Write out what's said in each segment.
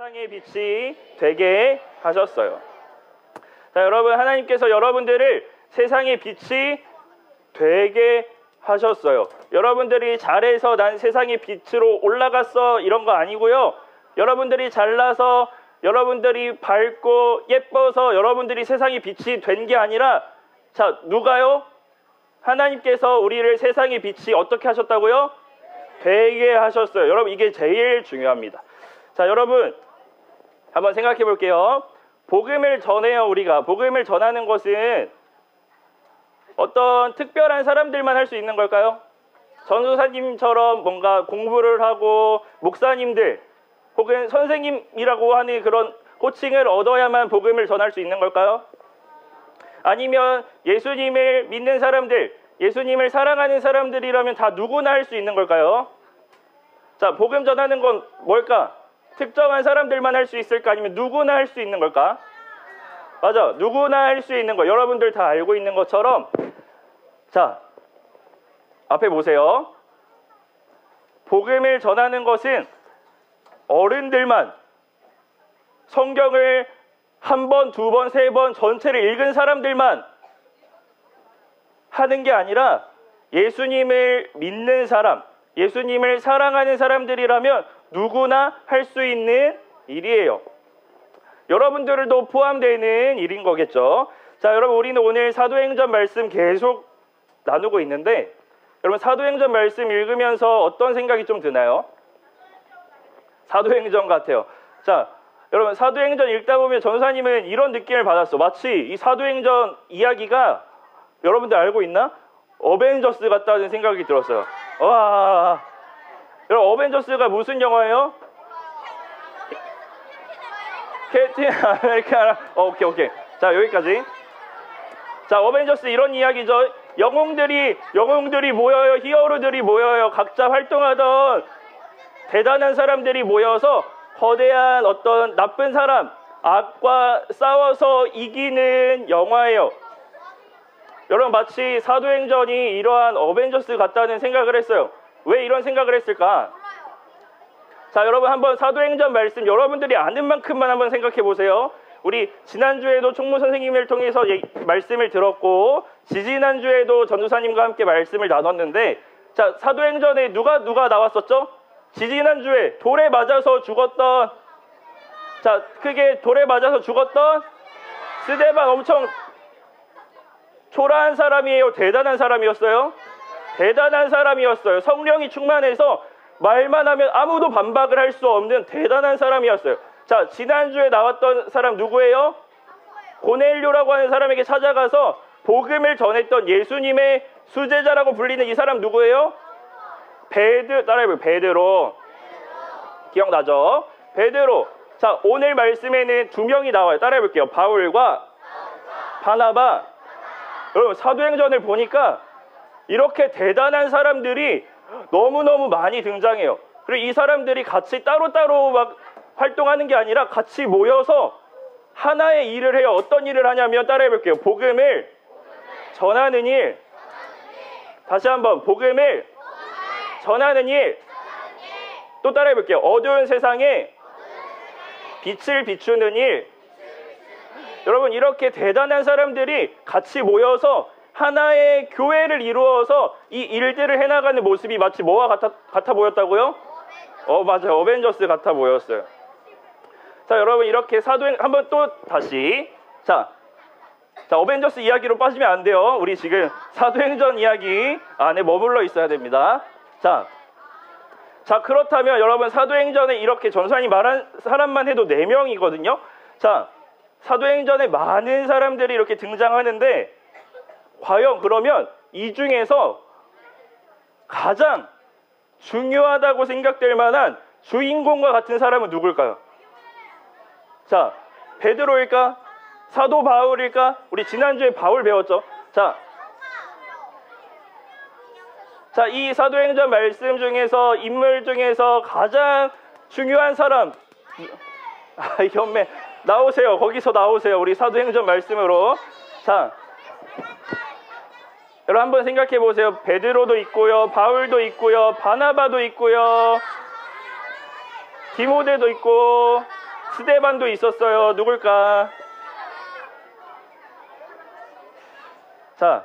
세상의 빛이 되게 하셨어요. 자, 여러분, 하나님께서 여러분들을 세상의 빛이 되게 하셨어요. 여러분들이 잘해서 난 세상의 빛으로 올라갔어 이런 거 아니고요. 여러분들이 잘나서, 여러분들이 밝고 예뻐서 여러분들이 세상의 빛이 된 게 아니라, 자, 누가요? 하나님께서 우리를 세상의 빛이 어떻게 하셨다고요? 되게 하셨어요. 여러분, 이게 제일 중요합니다. 자, 여러분 한번 생각해 볼게요. 복음을 전해요. 우리가 복음을 전하는 것은 어떤 특별한 사람들만 할 수 있는 걸까요? 전도사님처럼 뭔가 공부를 하고 목사님들 혹은 선생님이라고 하는 그런 호칭을 얻어야만 복음을 전할 수 있는 걸까요? 아니면 예수님을 믿는 사람들, 예수님을 사랑하는 사람들이라면 다 누구나 할 수 있는 걸까요? 자, 복음 전하는 건 뭘까? 특정한 사람들만 할 수 있을까? 아니면 누구나 할 수 있는 걸까? 맞아, 누구나 할 수 있는 거. 여러분들 다 알고 있는 것처럼, 자, 앞에 보세요. 복음을 전하는 것은 어른들만, 성경을 한 번, 두 번, 세 번 전체를 읽은 사람들만 하는 게 아니라 예수님을 믿는 사람, 예수님을 사랑하는 사람들이라면 누구나 할 수 있는 일이에요. 여러분들도 포함되는 일인 거겠죠. 자, 여러분, 우리는 오늘 사도행전 말씀 계속 나누고 있는데, 여러분, 사도행전 말씀 읽으면서 어떤 생각이 좀 드나요? 사도행전 같아요. 자, 여러분, 사도행전 읽다 보면 전사님은 이런 느낌을 받았어. 마치 이 사도행전 이야기가, 여러분들 알고 있나? 어벤져스 같다는 생각이 들었어요. 와, 여러분, 어벤져스가 무슨 영화예요? 캡틴 아메리카. 오케이. 자, 여기까지. 자, 어벤져스 이런 이야기죠. 영웅들이 모여요. 히어로들이 모여요. 각자 활동하던 대단한 사람들이 모여서 거대한 어떤 나쁜 사람, 악과 싸워서 이기는 영화예요. 여러분, 마치 사도행전이 이러한 어벤져스 같다는 생각을 했어요. 왜 이런 생각을 했을까? 자, 여러분, 한번 사도행전 말씀 여러분들이 아는 만큼만 한번 생각해 보세요. 우리 지난주에도 총무 선생님을 통해서 말씀을 들었고, 지지난주에도 전도사님과 함께 말씀을 나눴는데, 자, 사도행전에 누가 나왔었죠? 지지난주에 돌에 맞아서 죽었던, 자, 크게 돌에 맞아서 죽었던 스데반, 엄청 초라한 사람이에요? 대단한 사람이었어요? 대단한 사람이었어요. 성령이 충만해서 말만 하면 아무도 반박을 할 수 없는 대단한 사람이었어요. 자, 지난주에 나왔던 사람 누구예요? 고넬료라고 하는 사람에게 찾아가서 복음을 전했던 예수님의 수제자라고 불리는 이 사람 누구예요? 따라해봐요. 베드로. 기억나죠? 베드로. 자, 오늘 말씀에는 두 명이 나와요. 따라해볼게요. 바울과 바나바. 여러분, 사도행전을 보니까 이렇게 대단한 사람들이 너무너무 많이 등장해요. 그리고 이 사람들이 같이 따로따로 막 활동하는 게 아니라 같이 모여서 하나의 일을 해요. 어떤 일을 하냐면, 따라해볼게요. 복음을 전하는 일. 다시 한번, 복음을 전하는 일. 또 따라해볼게요. 어두운 세상에 빛을 비추는 일. 여러분, 이렇게 대단한 사람들이 같이 모여서 하나의 교회를 이루어서 이 일들을 해나가는 모습이 마치 뭐와 같아 보였다고요? 맞아요. 어벤져스 같아 보였어요. 자, 여러분, 이렇게 한번 또 다시. 자, 어벤져스 이야기로 빠지면 안 돼요. 우리 지금 사도행전 이야기 안에 머물러 있어야 됩니다. 자, 그렇다면 여러분, 사도행전에 이렇게 전사님이 말한 사람만 해도 4명이거든요. 자, 사도행전에 많은 사람들이 이렇게 등장하는데, 과연 그러면 이 중에서 가장 중요하다고 생각될 만한 주인공과 같은 사람은 누굴까요? 자, 베드로일까? 사도 바울일까? 우리 지난주에 바울 배웠죠? 자, 이 사도행전 말씀 중에서, 인물 중에서 가장 중요한 사람, 현매 나오세요. 거기서 나오세요. 우리 사도행전 말씀으로. 자, 여러분, 한번 생각해 보세요. 베드로도 있고요, 바울도 있고요, 바나바도 있고요, 디모데도 있고, 스데반도 있었어요. 누굴까? 자,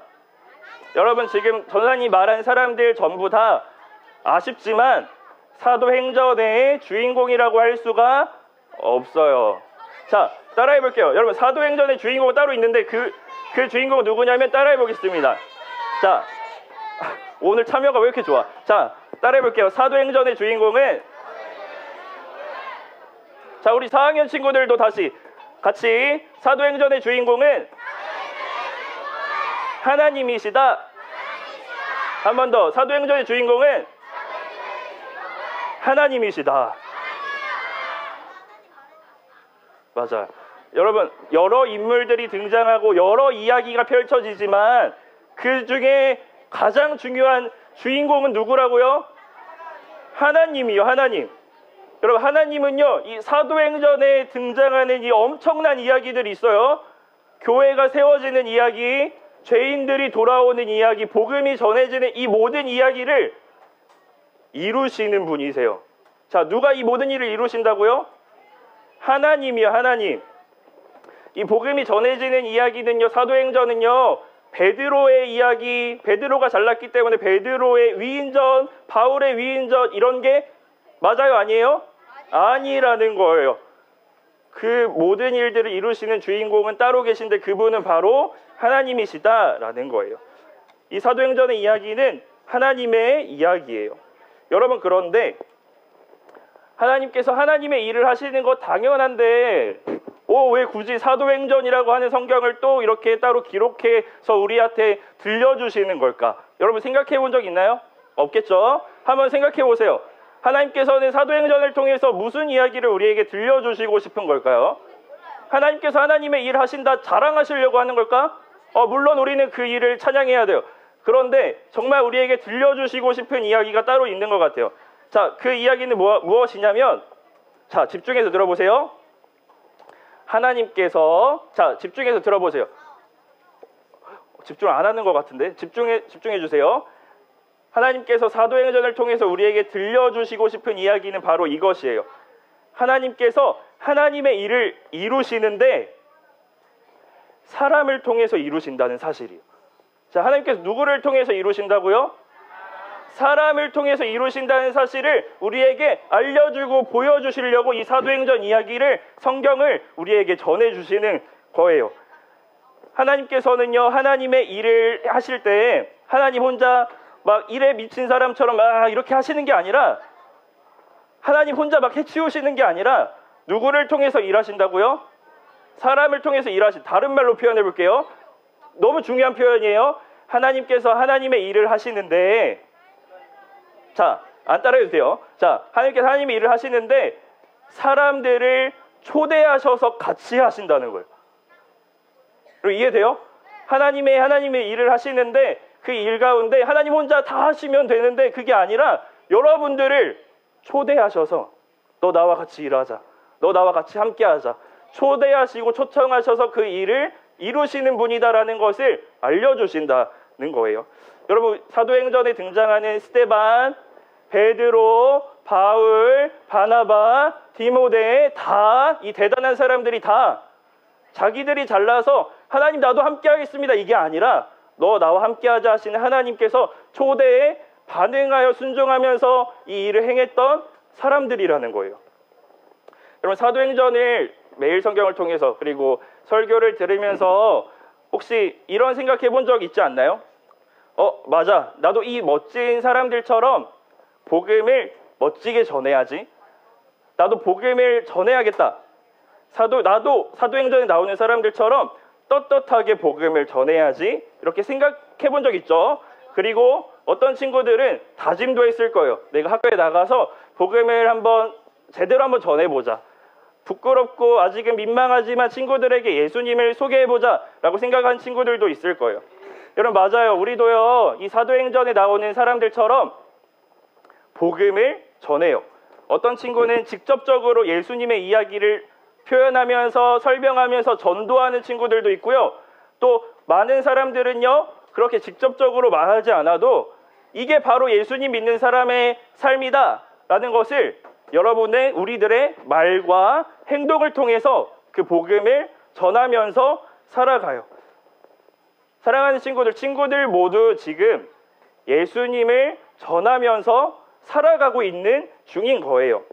여러분 지금 전사님 말한 사람들 전부 다 아쉽지만 사도행전의 주인공이라고 할 수가 없어요. 자, 따라해 볼게요. 여러분 사도행전의 주인공은 따로 있는데 그 주인공은 누구냐면 따라해 보겠습니다. 자, 오늘 참여가 왜 이렇게 좋아? 자, 따라해 볼게요. 사도행전의 주인공은, 자, 우리 4학년 친구들도 다시 같이, 사도행전의 주인공은 하나님이시다. 한 번 더. 사도행전의 주인공은 하나님이시다. 맞아. 여러분, 여러 인물들이 등장하고 여러 이야기가 펼쳐지지만 그 중에 가장 중요한 주인공은 누구라고요? 하나님이요. 하나님. 여러분, 하나님은요, 이 사도행전에 등장하는 이 엄청난 이야기들이 있어요. 교회가 세워지는 이야기, 죄인들이 돌아오는 이야기, 복음이 전해지는 이 모든 이야기를 이루시는 분이세요. 자, 누가 이 모든 일을 이루신다고요? 하나님이요. 하나님. 이 복음이 전해지는 이야기는요, 사도행전은요, 베드로의 이야기, 베드로가 잘났기 때문에 베드로의 위인전, 바울의 위인전, 이런 게 맞아요? 아니에요? 아니라는 거예요. 그 모든 일들을 이루시는 주인공은 따로 계신데 그분은 바로 하나님이시다라는 거예요. 이 사도행전의 이야기는 하나님의 이야기예요. 여러분, 그런데 하나님께서 하나님의 일을 하시는 거 당연한데 왜 굳이 사도행전이라고 하는 성경을 또 이렇게 따로 기록해서 우리한테 들려주시는 걸까? 여러분 생각해 본 적 있나요? 없겠죠? 한번 생각해 보세요. 하나님께서는 사도행전을 통해서 무슨 이야기를 우리에게 들려주시고 싶은 걸까요? 하나님께서 하나님의 일 하신다 자랑하시려고 하는 걸까? 물론 우리는 그 일을 찬양해야 돼요. 그런데 정말 우리에게 들려주시고 싶은 이야기가 따로 있는 것 같아요. 자, 그 이야기는 무엇이냐면, 자, 집중해서 들어보세요. 하나님께서, 자, 집중해서 들어보세요. 집중 안 하는 것 같은데 집중해 주세요. 하나님께서 사도행전을 통해서 우리에게 들려주시고 싶은 이야기는 바로 이것이에요. 하나님께서 하나님의 일을 이루시는데 사람을 통해서 이루신다는 사실이에요. 자, 하나님께서 누구를 통해서 이루신다고요? 사람을 통해서 이루신다는 사실을 우리에게 알려주고 보여주시려고 이 사도행전 이야기를, 성경을 우리에게 전해주시는 거예요. 하나님께서는요, 하나님의 일을 하실 때 하나님 혼자 막 일에 미친 사람처럼 막 이렇게 하시는 게 아니라, 하나님 혼자 막 해치우시는 게 아니라 누구를 통해서 일하신다고요? 사람을 통해서 다른 말로 표현해 볼게요. 너무 중요한 표현이에요. 하나님께서 하나님의 일을 하시는데, 자, 안 따라해도 돼요. 자, 하나님께서 하나님의 일을 하시는데 사람들을 초대하셔서 같이 하신다는 거예요. 그리고 이해돼요? 하나님의 일을 하시는데 그 일 가운데 하나님 혼자 다 하시면 되는데 그게 아니라 여러분들을 초대하셔서 너 나와 같이 일하자, 너 나와 같이 함께하자, 초대하시고 초청하셔서 그 일을 이루시는 분이다라는 것을 알려주신다는 거예요. 여러분, 사도행전에 등장하는 스데반, 베드로, 바울, 바나바, 디모데, 다 이 대단한 사람들이 다 자기들이 잘나서 하나님 나도 함께하겠습니다 이게 아니라 너 나와 함께하자 하시는 하나님께서 초대에 반응하여 순종하면서 이 일을 행했던 사람들이라는 거예요. 여러분, 사도행전을 매일 성경을 통해서 그리고 설교를 들으면서 혹시 이런 생각해 본 적 있지 않나요? 맞아, 나도 이 멋진 사람들처럼 복음을 멋지게 전해야지, 나도 복음을 전해야겠다, 나도 사도행전에 나오는 사람들처럼 떳떳하게 복음을 전해야지, 이렇게 생각해 본 적 있죠. 그리고 어떤 친구들은 다짐도 했을 거예요. 내가 학교에 나가서 복음을 제대로 한번 전해보자, 부끄럽고 아직은 민망하지만 친구들에게 예수님을 소개해보자 라고 생각한 친구들도 있을 거예요. 여러분, 맞아요. 우리도요, 이 사도행전에 나오는 사람들처럼 복음을 전해요. 어떤 친구는 직접적으로 예수님의 이야기를 표현하면서 설명하면서 전도하는 친구들도 있고요. 또 많은 사람들은요, 그렇게 직접적으로 말하지 않아도 이게 바로 예수님 믿는 사람의 삶이다 라는 것을 우리들의 말과 행동을 통해서 그 복음을 전하면서 살아가요. 사랑하는 친구들 모두 지금 예수님을 전하면서 살아가고 있는 중인 거예요.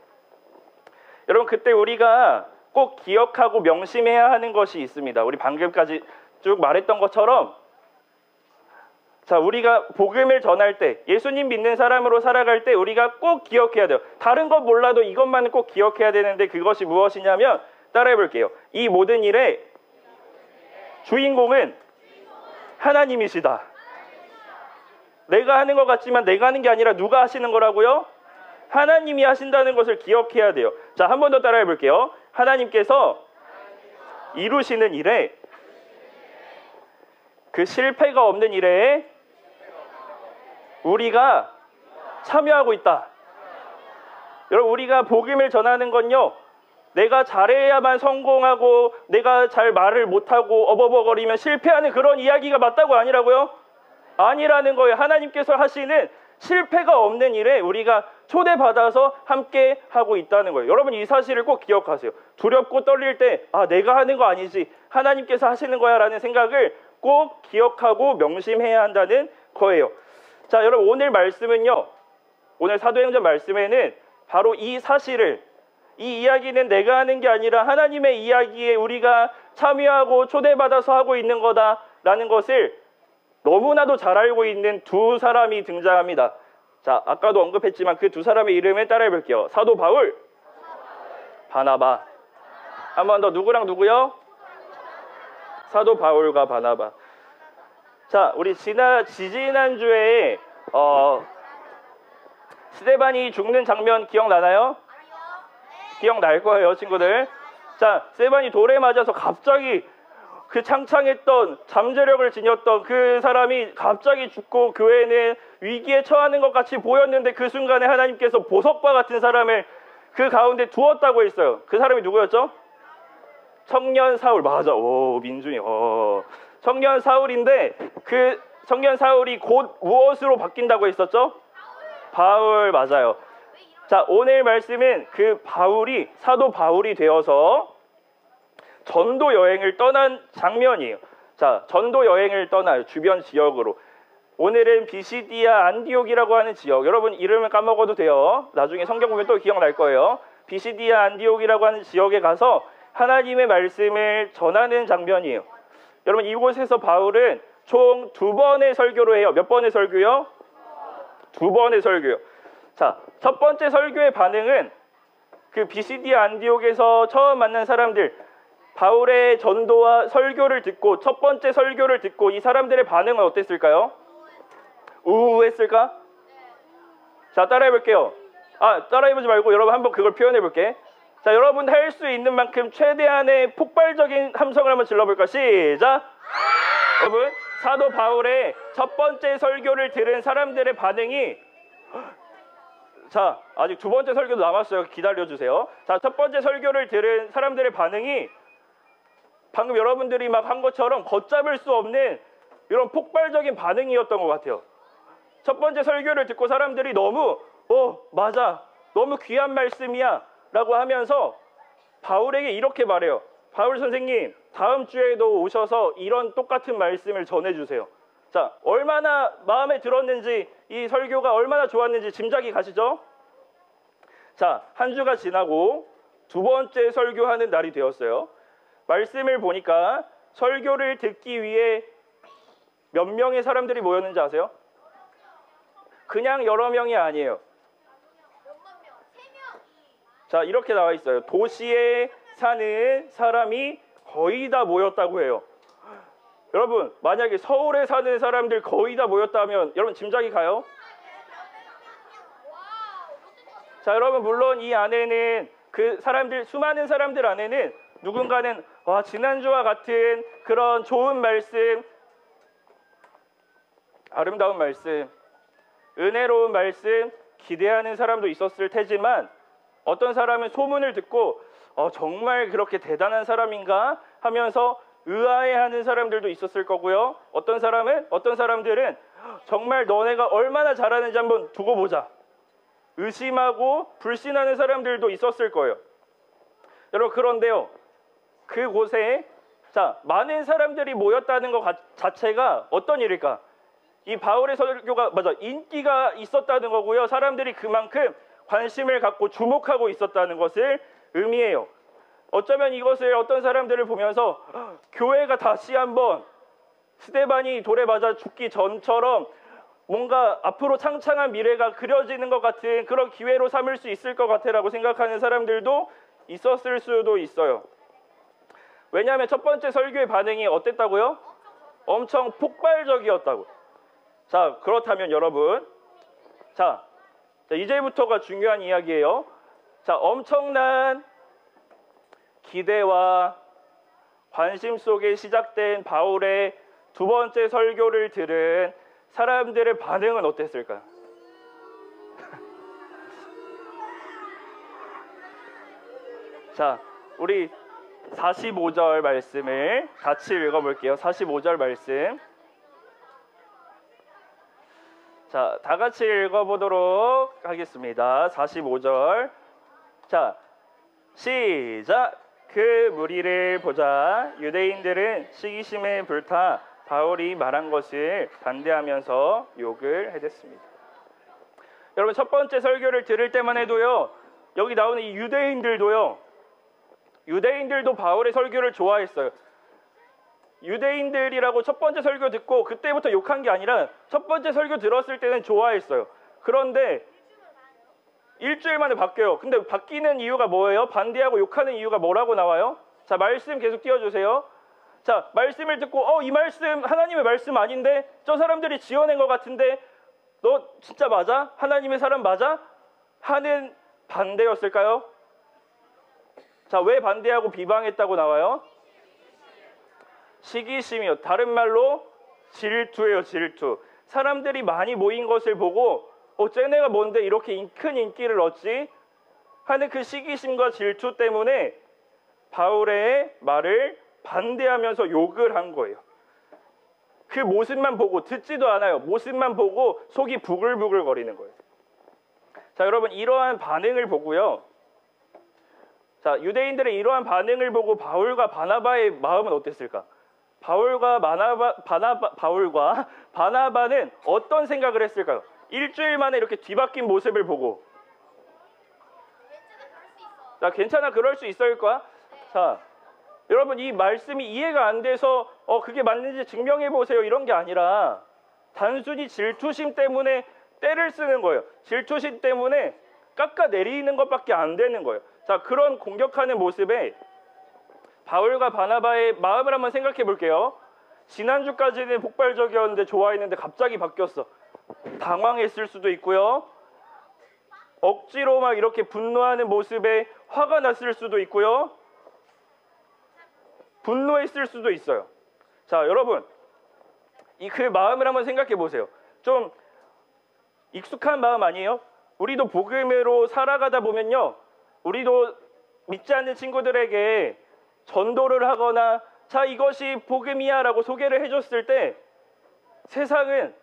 여러분, 그때 우리가 꼭 기억하고 명심해야 하는 것이 있습니다. 우리 방금까지 쭉 말했던 것처럼, 자, 우리가 복음을 전할 때, 예수님 믿는 사람으로 살아갈 때 우리가 꼭 기억해야 돼요. 다른 것 몰라도 이것만은 꼭 기억해야 되는데, 그것이 무엇이냐면, 따라해 볼게요. 이 모든 일의 주인공은 하나님이시다. 내가 하는 것 같지만 내가 하는 게 아니라 누가 하시는 거라고요? 하나님이 하신다는 것을 기억해야 돼요. 자, 한 번 더 따라해 볼게요. 하나님께서 이루시는 일에, 그 실패가 없는 일에 우리가 참여하고 있다. 여러분, 우리가 복음을 전하는 건요, 내가 잘해야만 성공하고 내가 잘 말을 못하고 어버버거리면 실패하는 그런 이야기가 맞다고 아니라고요? 아니라는 거예요. 하나님께서 하시는 실패가 없는 일에 우리가 초대받아서 함께 하고 있다는 거예요. 여러분, 이 사실을 꼭 기억하세요. 두렵고 떨릴 때, 아, 내가 하는 거 아니지, 하나님께서 하시는 거야 라는 생각을 꼭 기억하고 명심해야 한다는 거예요. 자, 여러분, 오늘 말씀은요, 오늘 사도행전 말씀에는 바로 이 사실을, 이 이야기는 내가 하는 게 아니라 하나님의 이야기에 우리가 참여하고 초대받아서 하고 있는 거다라는 것을 너무나도 잘 알고 있는 두 사람이 등장합니다. 자, 아까도 언급했지만 그 두 사람의 이름을 따라해 볼게요. 사도 바울, 바나바. 한 번 더, 누구랑 누구요? 사도 바울과 바나바. 자, 우리 지지난주에 스데반이 죽는 장면 기억나나요? 기억날 거예요, 친구들. 자, 스데반이 돌에 맞아서 갑자기 그 창창했던, 잠재력을 지녔던 그 사람이 갑자기 죽고 교회는 위기에 처하는 것 같이 보였는데, 그 순간에 하나님께서 보석과 같은 사람을 그 가운데 두었다고 했어요. 그 사람이 누구였죠? 청년 사울. 맞아. 오, 민준이. 청년 사울인데, 그 청년 사울이 곧 무엇으로 바뀐다고 했었죠? 바울. 맞아요. 자, 오늘 말씀은 그 바울이 사도 바울이 되어서 전도 여행을 떠난 장면이에요. 자, 전도 여행을 떠나요. 주변 지역으로. 오늘은 비시디아 안디옥이라고 하는 지역. 여러분, 이름을 까먹어도 돼요. 나중에 성경 보면 또 기억날 거예요. 비시디아 안디옥이라고 하는 지역에 가서 하나님의 말씀을 전하는 장면이에요. 여러분, 이곳에서 바울은 총 2번의 설교를 해요. 몇 번의 설교요? 2번의 설교요. 자, 첫 번째 설교의 반응은 그 비시디아 안디옥에서 처음 만난 사람들, 바울의 전도와 설교를 듣고, 첫 번째 설교를 듣고 이 사람들의 반응은 어땠을까요? 우우했을까? 자, 따라해 볼게요. 따라해보지 말고 여러분 한번 그걸 표현해 볼게. 자, 여러분 할 수 있는 만큼 최대한의 폭발적인 함성을 한번 질러볼까? 시작! 여러분, 사도 바울의 첫 번째 설교를 들은 사람들의 반응이, 자, 아직 두 번째 설교도 남았어요. 기다려주세요. 자, 첫 번째 설교를 들은 사람들의 반응이 방금 여러분들이 막 한 것처럼 걷잡을 수 없는 이런 폭발적인 반응이었던 것 같아요. 첫 번째 설교를 듣고 사람들이 너무 맞아, 너무 귀한 말씀이야 라고 하면서 바울에게 이렇게 말해요. 바울 선생님, 다음 주에도 오셔서 이런 똑같은 말씀을 전해주세요. 자, 얼마나 마음에 들었는지, 이 설교가 얼마나 좋았는지 짐작이 가시죠? 자, 한 주가 지나고 두 번째 설교하는 날이 되었어요. 말씀을 보니까 설교를 듣기 위해 몇 명의 사람들이 모였는지 아세요? 그냥 여러 명이 아니에요. 자, 이렇게 나와 있어요. 도시에 사는 사람이 거의 다 모였다고 해요. 여러분, 만약에 서울에 사는 사람들 거의 다 모였다면 여러분 짐작이 가요? 자, 여러분, 물론 이 안에는 그 사람들, 수많은 사람들 안에는 누군가는 지난주와 같은 그런 좋은 말씀, 아름다운 말씀, 은혜로운 말씀 기대하는 사람도 있었을 테지만, 어떤 사람은 소문을 듣고 정말 그렇게 대단한 사람인가 하면서 의아해하는 사람들도 있었을 거고요. 어떤 사람들은 정말 너네가 얼마나 잘하는지 한번 두고 보자, 의심하고 불신하는 사람들도 있었을 거예요. 여러분 그런데요. 그곳에 자 많은 사람들이 모였다는 것 자체가 어떤 일일까? 이 바울의 설교가 맞아 인기가 있었다는 거고요. 사람들이 그만큼 관심을 갖고 주목하고 있었다는 것을 의미해요. 어쩌면 이것을 어떤 사람들을 보면서 교회가 다시 한번 스데반이 돌에 맞아 죽기 전처럼 뭔가 앞으로 창창한 미래가 그려지는 것 같은 그런 기회로 삼을 수 있을 것 같아라고 생각하는 사람들도 있었을 수도 있어요. 왜냐하면 첫 번째 설교의 반응이 어땠다고요? 엄청 폭발적이었다고. 자, 그렇다면 여러분, 자 이제부터가 중요한 이야기예요. 자, 엄청난 기대와 관심 속에 시작된 바울의 두 번째 설교를 들은 사람들의 반응은 어땠을까요? 자, 우리 45절 말씀을 같이 읽어볼게요. 45절 말씀. 자, 다 같이 읽어보도록 하겠습니다. 45절. 자, 시작. 그 무리를 보자 유대인들은 시기심에 불타 바울이 말한 것을 반대하면서 욕을 해댔습니다. 여러분 첫 번째 설교를 들을 때만 해도요. 여기 나오는 이 유대인들도 바울의 설교를 좋아했어요. 유대인들이라고 첫 번째 설교 듣고 그때부터 욕한 게 아니라 첫 번째 설교 들었을 때는 좋아했어요. 그런데 일주일 만에 바뀌어요. 근데 바뀌는 이유가 뭐예요? 반대하고 욕하는 이유가 뭐라고 나와요? 자, 말씀 계속 띄워주세요. 자, 말씀을 듣고 이 말씀 하나님의 말씀 아닌데? 저 사람들이 지어낸 것 같은데 너 진짜 맞아? 하나님의 사람 맞아? 하는 반대였을까요? 자, 왜 반대하고 비방했다고 나와요? 시기심이요. 다른 말로 질투예요. 질투. 사람들이 많이 모인 것을 보고 쟤네가 뭔데 이렇게 큰 인기를 얻지? 하는 그 시기심과 질투 때문에 바울의 말을 반대하면서 욕을 한 거예요. 그 모습만 보고 듣지도 않아요. 모습만 보고 속이 부글부글 거리는 거예요. 자, 여러분 이러한 반응을 보고요. 자, 유대인들의 이러한 반응을 보고 바울과 바나바의 마음은 어땠을까? 바울과 바나바는 어떤 생각을 했을까요? 일주일 만에 이렇게 뒤바뀐 모습을 보고 자, 괜찮아 그럴 수 있을 거야? 자, 여러분 이 말씀이 이해가 안 돼서 그게 맞는지 증명해 보세요 이런 게 아니라 단순히 질투심 때문에 때를 쓰는 거예요. 질투심 때문에 깎아내리는 것밖에 안 되는 거예요. 자, 그런 공격하는 모습에 바울과 바나바의 마음을 한번 생각해 볼게요. 지난주까지는 폭발적이었는데 좋아했는데 갑자기 바뀌었어. 당황했을 수도 있고요. 억지로 막 이렇게 분노하는 모습에 화가 났을 수도 있고요. 분노했을 수도 있어요. 자, 여러분 그 마음을 한번 생각해 보세요. 좀 익숙한 마음 아니에요? 우리도 복음으로 살아가다 보면요. 우리도 믿지 않는 친구들에게 전도를 하거나 자, 이것이 복음이야 라고 소개를 해줬을 때 세상은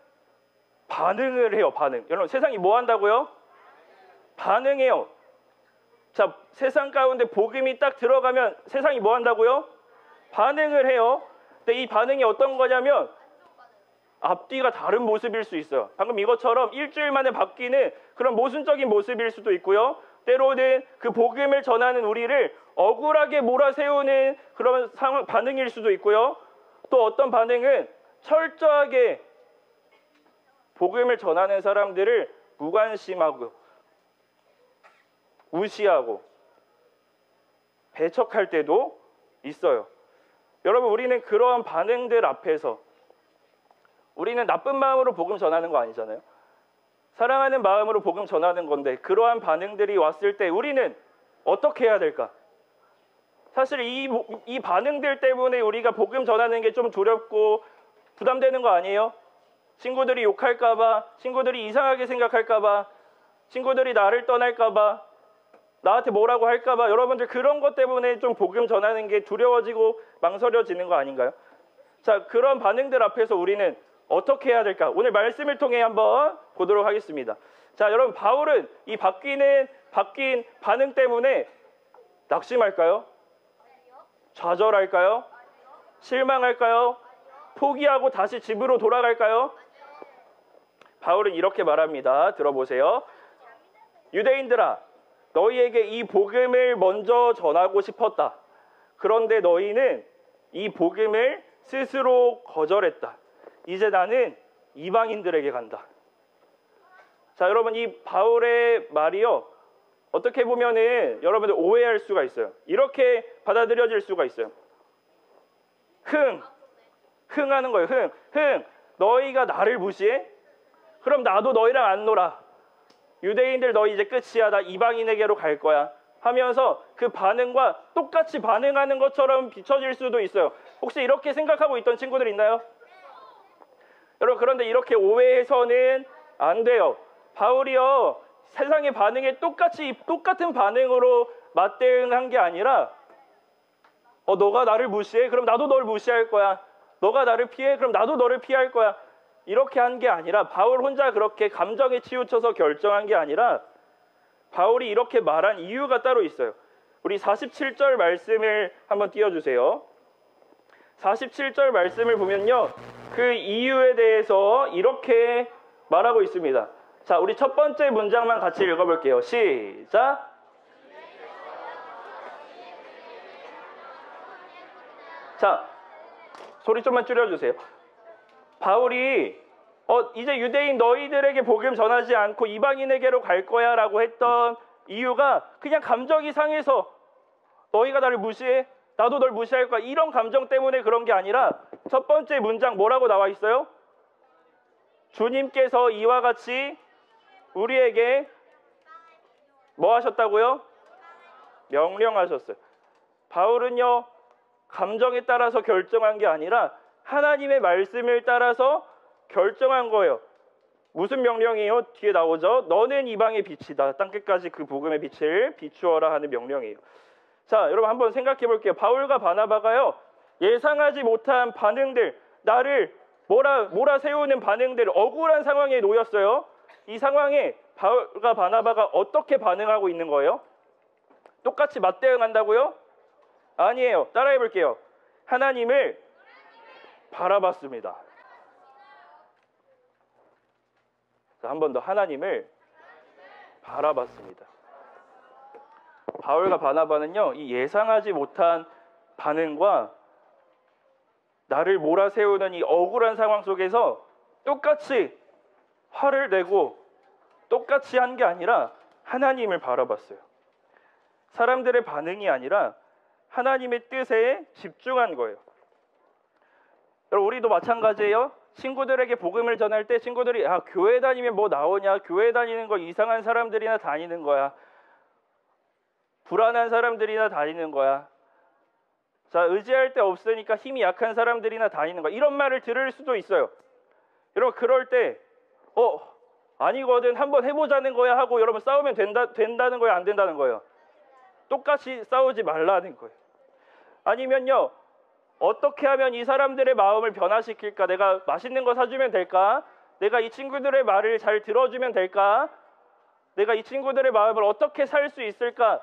반응을 해요. 반응. 여러분 세상이 뭐 한다고요? 반응해요. 자, 세상 가운데 복음이 딱 들어가면 세상이 뭐 한다고요? 반응을 해요. 근데 이 반응이 어떤 거냐면 앞뒤가 다른 모습일 수 있어요. 방금 이것처럼 일주일 만에 바뀌는 그런 모순적인 모습일 수도 있고요. 때로는 그 복음을 전하는 우리를 억울하게 몰아세우는 그런 반응일 수도 있고요. 또 어떤 반응은 철저하게 복음을 전하는 사람들을 무관심하고 무시하고 배척할 때도 있어요. 여러분 우리는 그러한 반응들 앞에서 우리는 나쁜 마음으로 복음 전하는 거 아니잖아요. 사랑하는 마음으로 복음 전하는 건데 그러한 반응들이 왔을 때 우리는 어떻게 해야 될까? 사실 이 반응들 때문에 우리가 복음 전하는 게 좀 두렵고 부담되는 거 아니에요? 친구들이 욕할까 봐, 친구들이 이상하게 생각할까 봐, 친구들이 나를 떠날까 봐, 나한테 뭐라고 할까 봐 여러분들 그런 것 때문에 좀 복음 전하는 게 두려워지고 망설여지는 거 아닌가요? 자, 그런 반응들 앞에서 우리는 어떻게 해야 될까? 오늘 말씀을 통해 한번 보도록 하겠습니다. 자, 여러분 바울은 이 바뀐 반응 때문에 낙심할까요? 좌절할까요? 실망할까요? 포기하고 다시 집으로 돌아갈까요? 바울은 이렇게 말합니다. 들어보세요. 유대인들아, 너희에게 이 복음을 먼저 전하고 싶었다. 그런데 너희는 이 복음을 스스로 거절했다. 이제 나는 이방인들에게 간다. 자, 여러분, 이 바울의 말이요, 어떻게 보면은 여러분들 오해할 수가 있어요. 이렇게 받아들여질 수가 있어요. 흥하는 거예요. 너희가 나를 무시해? 그럼 나도 너희랑 안 놀아. 유대인들 너희 이제 끝이야. 나 이방인에게로 갈 거야. 하면서 그 반응과 똑같이 반응하는 것처럼 비춰질 수도 있어요. 혹시 이렇게 생각하고 있던 친구들 있나요? 여러분, 그런데 이렇게 오해해서는 안 돼요. 바울이요, 세상의 반응에 똑같은 반응으로 맞대응한 게 아니라 너가 나를 무시해? 그럼 나도 널 무시할 거야. 너가 나를 피해? 그럼 나도 너를 피할 거야. 이렇게 한 게 아니라, 바울 혼자 그렇게 감정에 치우쳐서 결정한 게 아니라 바울이 이렇게 말한 이유가 따로 있어요. 우리 47절 말씀을 한번 띄워주세요. 47절 말씀을 보면요, 그 이유에 대해서 이렇게 말하고 있습니다. 자, 우리 첫 번째 문장만 같이 읽어볼게요. 시작. 자, 소리 좀만 줄여주세요. 바울이 이제 유대인 너희들에게 복음 전하지 않고 이방인에게로 갈 거야 라고 했던 이유가 그냥 감정이 상해서 너희가 나를 무시해? 나도 널 무시할 거야. 이런 감정 때문에 그런 게 아니라 첫 번째 문장 뭐라고 나와 있어요? 주님께서 이와 같이 우리에게 뭐 하셨다고요? 명령하셨어요. 바울은요, 감정에 따라서 결정한 게 아니라 하나님의 말씀을 따라서 결정한 거예요. 무슨 명령이에요? 뒤에 나오죠. 너는 이방의 빛이다. 땅끝까지 그 복음의 빛을 비추어라 하는 명령이에요. 자, 여러분 한번 생각해 볼게요. 바울과 바나바가요, 예상하지 못한 반응들, 나를 몰아세우는 반응들, 억울한 상황에 놓였어요. 이 상황에 바울과 바나바가 어떻게 반응하고 있는 거예요? 똑같이 맞대응한다고요? 아니에요. 따라해 볼게요. 하나님을 바라봤습니다. 한 번 더, 하나님을 바라봤습니다. 바울과 바나바는요, 이 예상하지 못한 반응과 나를 몰아세우는 이 억울한 상황 속에서 똑같이 화를 내고 똑같이 한 게 아니라 하나님을 바라봤어요. 사람들의 반응이 아니라 하나님의 뜻에 집중한 거예요. 여러분, 우리도 마찬가지예요. 친구들에게 복음을 전할 때 친구들이 교회 다니면 뭐 나오냐, 교회 다니는 거 이상한 사람들이나 다니는 거야, 불안한 사람들이나 다니는 거야, 자, 의지할 데 없으니까 힘이 약한 사람들이나 다니는 거야, 이런 말을 들을 수도 있어요. 여러분, 그럴 때 아니거든, 한번 해보자는 거야 하고 여러분 싸우면 된다는 거예요, 안 된다는 거예요? 똑같이 싸우지 말라는 거예요. 아니면요, 어떻게 하면 이 사람들의 마음을 변화시킬까? 내가 맛있는 거 사주면 될까? 내가 이 친구들의 말을 잘 들어주면 될까? 내가 이 친구들의 마음을 어떻게 살 수 있을까?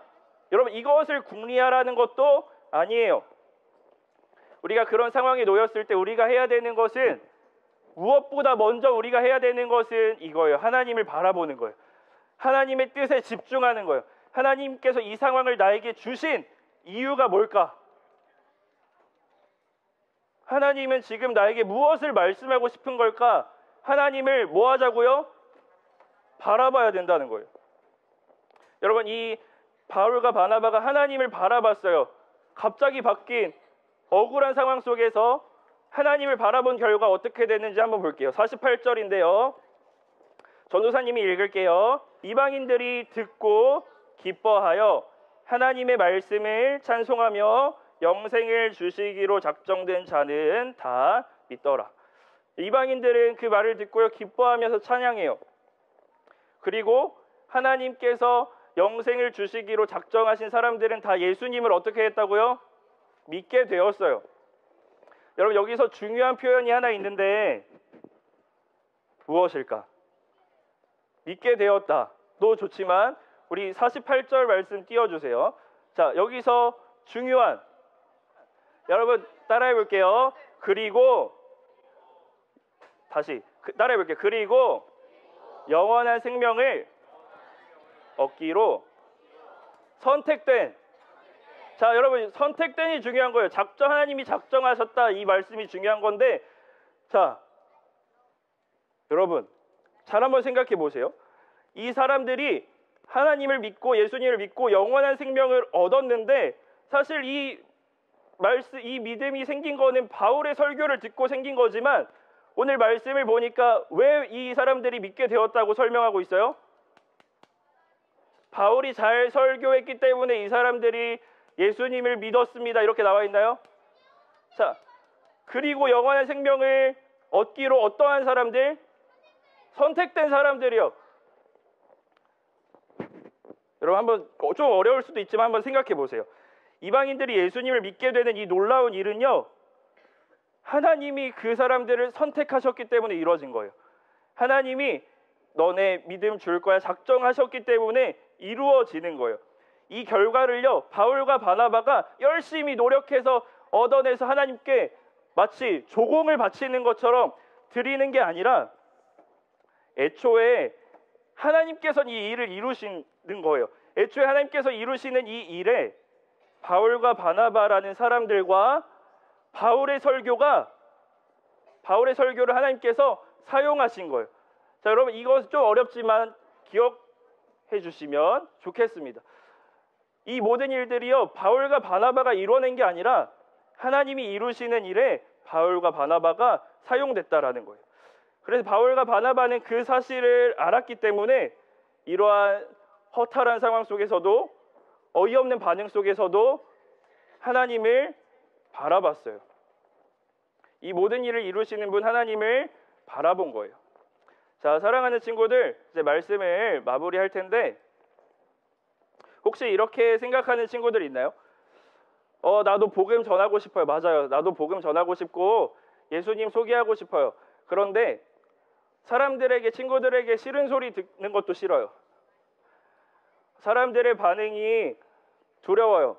여러분, 이것을 궁리하라는 것도 아니에요. 우리가 그런 상황에 놓였을 때 우리가 해야 되는 것은, 무엇보다 먼저 우리가 해야 되는 것은 이거예요. 하나님을 바라보는 거예요. 하나님의 뜻에 집중하는 거예요. 하나님께서 이 상황을 나에게 주신 이유가 뭘까? 하나님은 지금 나에게 무엇을 말씀하고 싶은 걸까? 하나님을 뭐 하자고요? 바라봐야 된다는 거예요. 여러분, 이 바울과 바나바가 하나님을 바라봤어요. 갑자기 바뀐 억울한 상황 속에서 하나님을 바라본 결과 어떻게 됐는지 한번 볼게요. 48절인데요. 전도사님이 읽을게요. 이방인들이 듣고 기뻐하여 하나님의 말씀을 찬송하며 영생을 주시기로 작정된 자는 다 믿더라. 이방인들은 그 말을 듣고요, 기뻐하면서 찬양해요. 그리고 하나님께서 영생을 주시기로 작정하신 사람들은 다 예수님을 어떻게 했다고요? 믿게 되었어요. 여러분, 여기서 중요한 표현이 하나 있는데 무엇일까? 믿게 되었다도 좋지만 우리 48절 말씀 띄워주세요. 자, 여기서 중요한 여러분 따라해 볼게요. 그리고 다시 따라해 볼게요. 그리고 영원한 생명을 얻기로 선택된. 자, 여러분 선택된이 중요한 거예요. 하나님이 작정하셨다, 이 말씀이 중요한 건데, 자, 여러분 잘 한번 생각해 보세요. 이 사람들이 하나님을 믿고 예수님을 믿고 영원한 생명을 얻었는데, 사실 이 믿음이 생긴 거는 바울의 설교를 듣고 생긴 거지만, 오늘 말씀을 보니까 왜 이 사람들이 믿게 되었다고 설명하고 있어요? 바울이 잘 설교했기 때문에 이 사람들이 예수님을 믿었습니다, 이렇게 나와 있나요? 자, 그리고 영원한 생명을 얻기로 어떠한 사람들? 선택된 사람들이요. 여러분 한번 좀 어려울 수도 있지만 한번 생각해 보세요. 이방인들이 예수님을 믿게 되는 이 놀라운 일은요, 하나님이 그 사람들을 선택하셨기 때문에 이루어진 거예요. 하나님이 너네 믿음 줄 거야 작정하셨기 때문에 이루어지는 거예요. 이 결과를요, 바울과 바나바가 열심히 노력해서 얻어내서 하나님께 마치 조공을 바치는 것처럼 드리는 게 아니라, 애초에 하나님께서는 이 일을 이루시는 거예요. 애초에 하나님께서 이루시는 이 일에 바울과 바나바라는 사람들과 바울의 설교를 하나님께서 사용하신 거예요. 자, 여러분 이거 좀 어렵지만 기억해 주시면 좋겠습니다. 이 모든 일들이요, 바울과 바나바가 이뤄낸 게 아니라 하나님이 이루시는 일에 바울과 바나바가 사용됐다라는 거예요. 그래서 바울과 바나바는 그 사실을 알았기 때문에 이러한 허탈한 상황 속에서도, 어이없는 반응 속에서도 하나님을 바라봤어요. 이 모든 일을 이루시는 분 하나님을 바라본 거예요. 자, 사랑하는 친구들, 이제 말씀을 마무리할 텐데, 혹시 이렇게 생각하는 친구들 있나요? 나도 복음 전하고 싶어요. 맞아요. 나도 복음 전하고 싶고 예수님 소개하고 싶어요. 그런데 사람들에게, 친구들에게 싫은 소리 듣는 것도 싫어요. 사람들의 반응이 두려워요.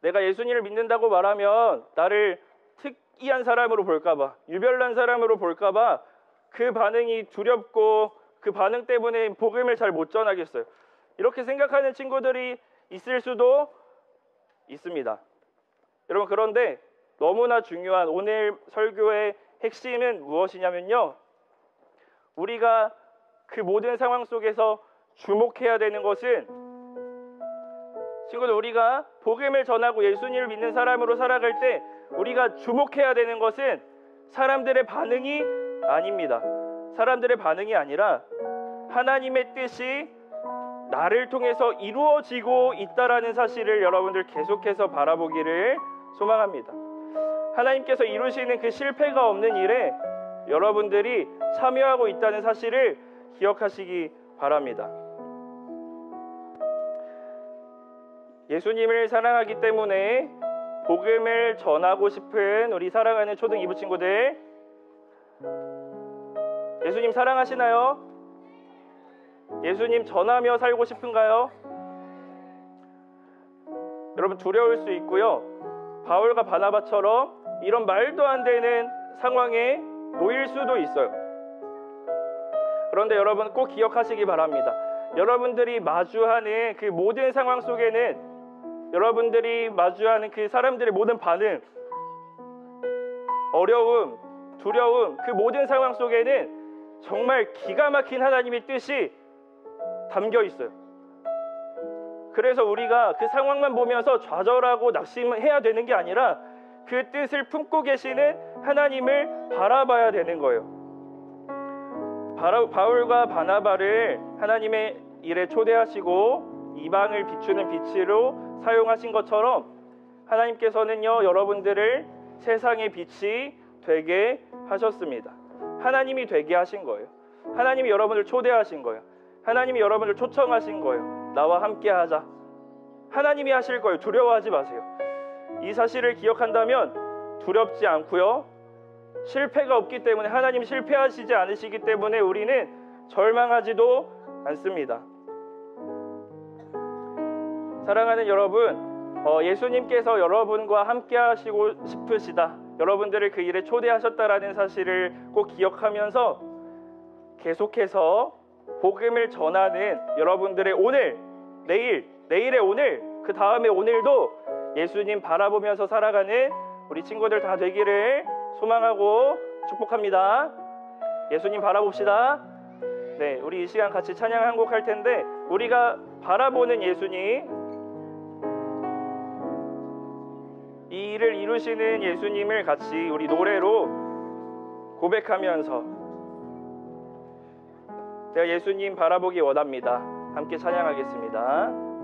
내가 예수님을 믿는다고 말하면 나를 특이한 사람으로 볼까봐, 유별난 사람으로 볼까봐 그 반응이 두렵고, 그 반응 때문에 복음을 잘 못 전하겠어요. 이렇게 생각하는 친구들이 있을 수도 있습니다. 여러분, 그런데 너무나 중요한 오늘 설교의 핵심은 무엇이냐면요, 우리가 그 모든 상황 속에서 주목해야 되는 것은, 친구들, 우리가 복음을 전하고 예수님을 믿는 사람으로 살아갈 때 우리가 주목해야 되는 것은 사람들의 반응이 아닙니다. 사람들의 반응이 아니라 하나님의 뜻이 나를 통해서 이루어지고 있다라는 사실을 여러분들 계속해서 바라보기를 소망합니다. 하나님께서 이루시는 그 실패가 없는 일에 여러분들이 참여하고 있다는 사실을 기억하시기 바랍니다. 예수님을 사랑하기 때문에 복음을 전하고 싶은 우리 사랑하는 초등 2부 친구들, 예수님 사랑하시나요? 예수님 전하며 살고 싶은가요? 여러분, 두려울 수 있고요, 바울과 바나바처럼 이런 말도 안 되는 상황에 놓일 수도 있어요. 그런데 여러분 꼭 기억하시기 바랍니다. 여러분들이 마주하는 그 모든 상황 속에는, 여러분들이 마주하는 그 사람들의 모든 반응, 어려움, 두려움, 그 모든 상황 속에는 정말 기가 막힌 하나님의 뜻이 담겨 있어요. 그래서 우리가 그 상황만 보면서 좌절하고 낙심해야 되는 게 아니라 그 뜻을 품고 계시는 하나님을 바라봐야 되는 거예요. 바울과 바나바를 하나님의 일에 초대하시고 이방을 비추는 빛으로 사용하신 것처럼, 하나님께서는요, 여러분들을 세상의 빛이 되게 하셨습니다. 하나님이 되게 하신 거예요. 하나님이 여러분을 초대하신 거예요. 하나님이 여러분을 초청하신 거예요. 나와 함께 하자. 하나님이 하실 거예요. 두려워하지 마세요. 이 사실을 기억한다면 두렵지 않고요, 실패가 없기 때문에, 하나님 실패하시지 않으시기 때문에 우리는 절망하지도 않습니다. 사랑하는 여러분, 예수님께서 여러분과 함께 하시고 싶으시다, 여러분들을 그 일에 초대하셨다라는 사실을 꼭 기억하면서 계속해서 복음을 전하는 여러분들의 오늘, 내일의 오늘, 그 다음의 오늘도 예수님 바라보면서 살아가는 우리 친구들 다 되기를 소망하고 축복합니다. 예수님 바라봅시다. 네, 우리 이 시간 같이 찬양 한 곡 할 텐데, 우리가 바라보는 예수님, 이 일을 이루시는 예수님을 같이 우리 노래로 고백하면서 제가 예수님 바라보기 원합니다. 함께 찬양하겠습니다.